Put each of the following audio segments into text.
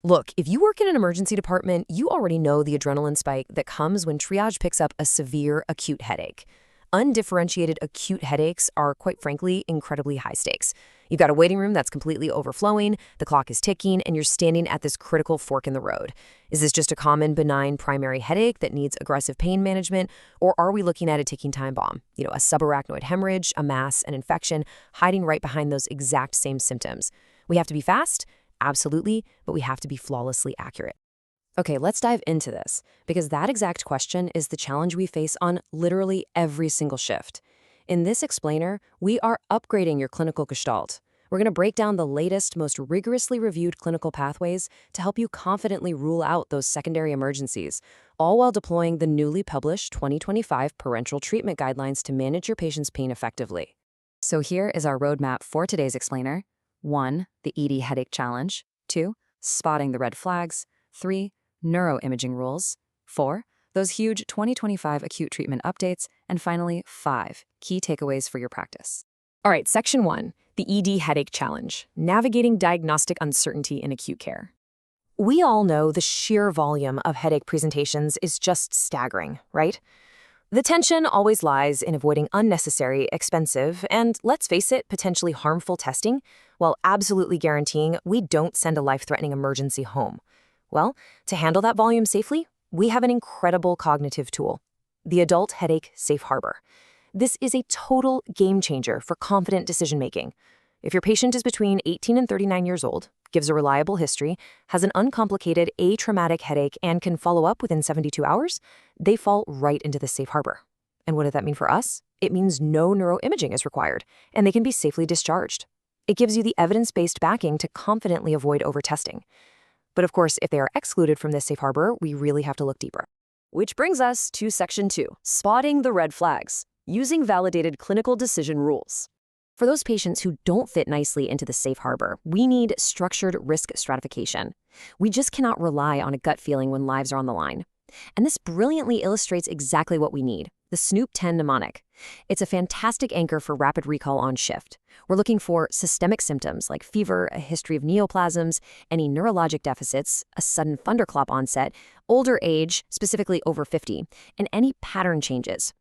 Look, if you work in an emergency department, you already know the adrenaline spike that comes when triage picks up a severe acute headache. Undifferentiated acute headaches are, quite frankly, incredibly high stakes. You've got a waiting room that's completely overflowing, the clock is ticking, and you're standing at this critical fork in the road. Is this just a common benign primary headache that needs aggressive pain management, or are we looking at a ticking time bomb? A subarachnoid hemorrhage, a mass, an infection, hiding right behind those exact same symptoms. We have to be fast? Absolutely, but we have to be flawlessly accurate. Okay, let's dive into this, because that exact question is the challenge we face on literally every single shift. In this explainer, we are upgrading your clinical gestalt. We're going to break down the latest, most rigorously reviewed clinical pathways to help you confidently rule out those secondary emergencies, all while deploying the newly published 2025 Parenteral Treatment Guidelines to manage your patient's pain effectively. So here is our roadmap for today's explainer. 1. The ED Headache Challenge. 2. Spotting the red flags. 3. Neuroimaging rules. 4. Those huge 2025 acute treatment updates. And finally, 5. Key takeaways for your practice. All right, Section 1. The ED Headache Challenge. Navigating diagnostic uncertainty in acute care. We all know the sheer volume of headache presentations is just staggering, right? The tension always lies in avoiding unnecessary, expensive, and, let's face it, potentially harmful testing, while absolutely guaranteeing we don't send a life-threatening emergency home. Well, to handle that volume safely, we have an incredible cognitive tool, the Adult Headache Safe Harbor. This is a total game changer for confident decision-making. If your patient is between 18 and 39 years old, gives a reliable history, has an uncomplicated atraumatic headache, and can follow up within 72 hours, they fall right into the safe harbor. And what does that mean for us? It means no neuroimaging is required, and they can be safely discharged. It gives you the evidence-based backing to confidently avoid overtesting. But of course, if they are excluded from this safe harbor, we really have to look deeper. Which brings us to Section 2, Spotting the Red Flags, Using Validated Clinical Decision Rules. For those patients who don't fit nicely into the safe harbor, we need structured risk stratification. We just cannot rely on a gut feeling when lives are on the line. And this brilliantly illustrates exactly what we need, the Snoop 10 mnemonic. It's a fantastic anchor for rapid recall on shift. We're looking for systemic symptoms like fever, a history of neoplasms, any neurologic deficits, a sudden thunderclap onset, older age, specifically over 50, and any pattern changes.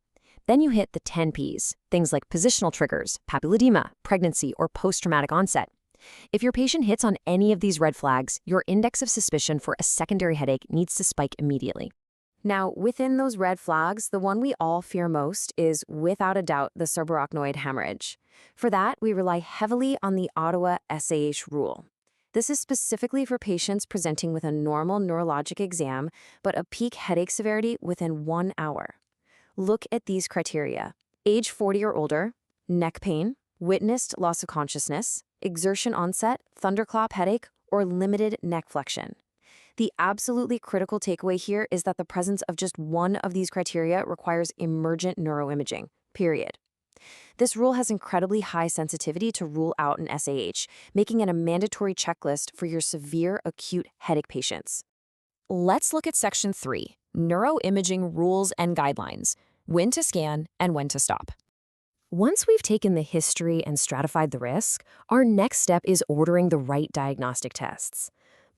Then you hit the 10 Ps, things like positional triggers, papilledema, pregnancy, or post-traumatic onset. If your patient hits on any of these red flags, your index of suspicion for a secondary headache needs to spike immediately. Now, within those red flags, the one we all fear most is, without a doubt, the subarachnoid hemorrhage. For that, we rely heavily on the Ottawa SAH rule. This is specifically for patients presenting with a normal neurologic exam, but a peak headache severity within 1 hour. Look at these criteria: age 40 or older, neck pain, witnessed loss of consciousness, exertion onset, thunderclap headache, or limited neck flexion. The absolutely critical takeaway here is that the presence of just one of these criteria requires emergent neuroimaging, period. This rule has incredibly high sensitivity to rule out an SAH, making it a mandatory checklist for your severe acute headache patients. Let's look at Section 3, Neuroimaging Rules and Guidelines, when to scan and when to stop. Once we've taken the history and stratified the risk, our next step is ordering the right diagnostic tests.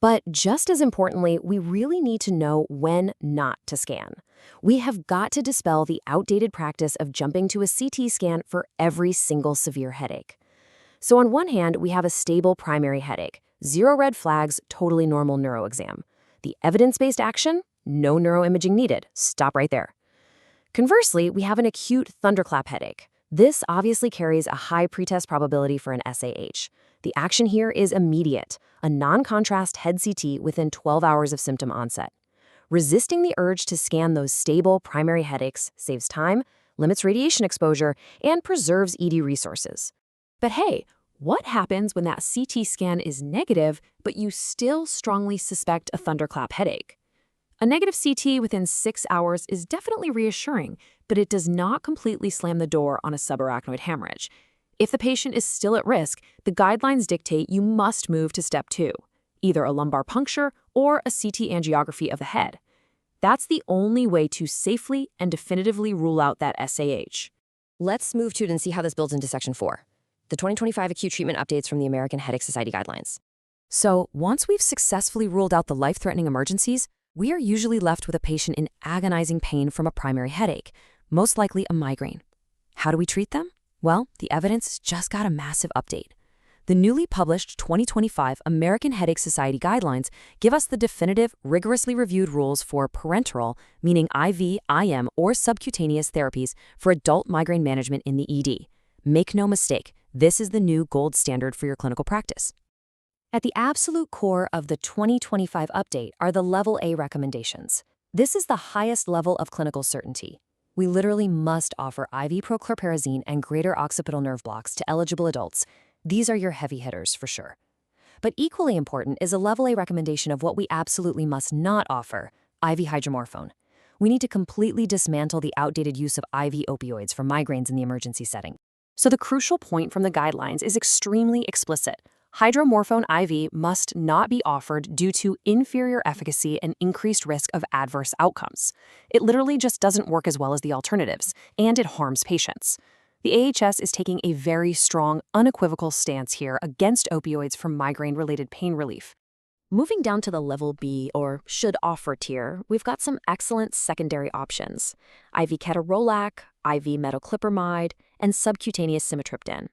But just as importantly, we really need to know when not to scan. We have got to dispel the outdated practice of jumping to a CT scan for every single severe headache. So on one hand, we have a stable primary headache, 0 red flags, totally normal neuro exam. The evidence-based action? No neuroimaging needed. Stop right there. Conversely, we have an acute thunderclap headache. This obviously carries a high pretest probability for an SAH. The action here is immediate, a non-contrast head CT within 12 hours of symptom onset. Resisting the urge to scan those stable primary headaches saves time, limits radiation exposure, and preserves ED resources. But hey, what happens when that CT scan is negative, but you still strongly suspect a thunderclap headache? A negative CT within 6 hours is definitely reassuring, but it does not completely slam the door on a subarachnoid hemorrhage. If the patient is still at risk, the guidelines dictate you must move to step 2, either a lumbar puncture or a CT angiography of the head. That's the only way to safely and definitively rule out that SAH. Let's move to it and see how this builds into Section 4, the 2025 acute treatment updates from the American Headache Society guidelines. So, once we've successfully ruled out the life-threatening emergencies, we are usually left with a patient in agonizing pain from a primary headache, most likely a migraine. How do we treat them? Well, the evidence just got a massive update. The newly published 2025 American Headache Society guidelines give us the definitive, rigorously reviewed rules for parenteral, meaning IV, IM, or subcutaneous therapies for adult migraine management in the ED. Make no mistake, this is the new gold standard for your clinical practice. At the absolute core of the 2025 update are the Level A recommendations. This is the highest level of clinical certainty. We literally must offer IV prochlorperazine and greater occipital nerve blocks to eligible adults. These are your heavy hitters for sure. But equally important is a Level A recommendation of what we absolutely must not offer, IV hydromorphone. We need to completely dismantle the outdated use of IV opioids for migraines in the emergency setting. So the crucial point from the guidelines is extremely explicit. Hydromorphone IV must not be offered due to inferior efficacy and increased risk of adverse outcomes. It literally just doesn't work as well as the alternatives, and it harms patients. The AHS is taking a very strong, unequivocal stance here against opioids for migraine-related pain relief. Moving down to the Level B, or should offer tier, we've got some excellent secondary options: IV ketorolac, IV metoclopramide, and subcutaneous sumatriptan.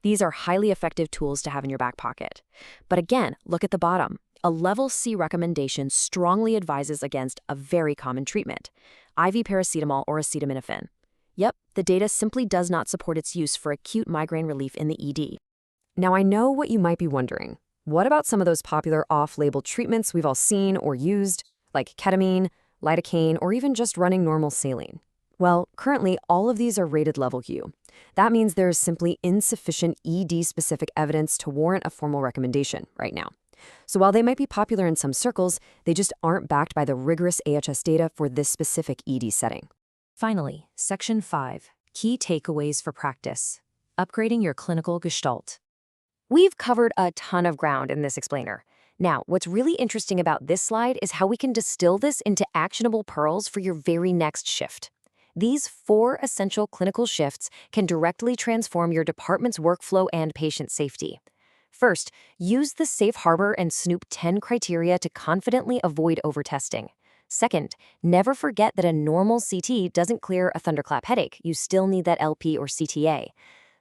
These are highly effective tools to have in your back pocket. But again, look at the bottom. A Level C recommendation strongly advises against a very common treatment: IV paracetamol or acetaminophen. Yep, the data simply does not support its use for acute migraine relief in the ED. Now, I know what you might be wondering. What about some of those popular off-label treatments we've all seen or used, like ketamine, lidocaine, or even just running normal saline? Well, currently, all of these are rated Level U. That means there is simply insufficient ED-specific evidence to warrant a formal recommendation right now. So while they might be popular in some circles, they just aren't backed by the rigorous AHS data for this specific ED setting. Finally, Section 5, Key Takeaways for Practice: Upgrading Your Clinical Gestalt. We've covered a ton of ground in this explainer. Now, what's really interesting about this slide is how we can distill this into actionable pearls for your very next shift. These 4 essential clinical shifts can directly transform your department's workflow and patient safety. First, use the Safe Harbor and Snoop 10 criteria to confidently avoid overtesting. Second, never forget that a normal CT doesn't clear a thunderclap headache. You still need that LP or CTA.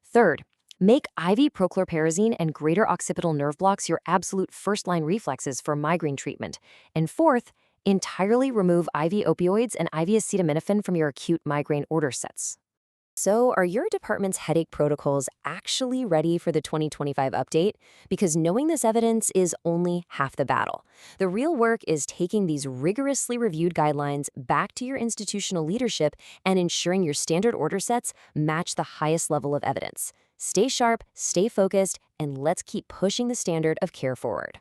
Third, make IV prochlorperazine and greater occipital nerve blocks your absolute first-line reflexes for migraine treatment. And fourth, entirely remove IV opioids and IV acetaminophen from your acute migraine order sets. So, are your department's headache protocols actually ready for the 2025 update? Because knowing this evidence is only half the battle. The real work is taking these rigorously reviewed guidelines back to your institutional leadership and ensuring your standard order sets match the highest level of evidence. Stay sharp, stay focused, and let's keep pushing the standard of care forward.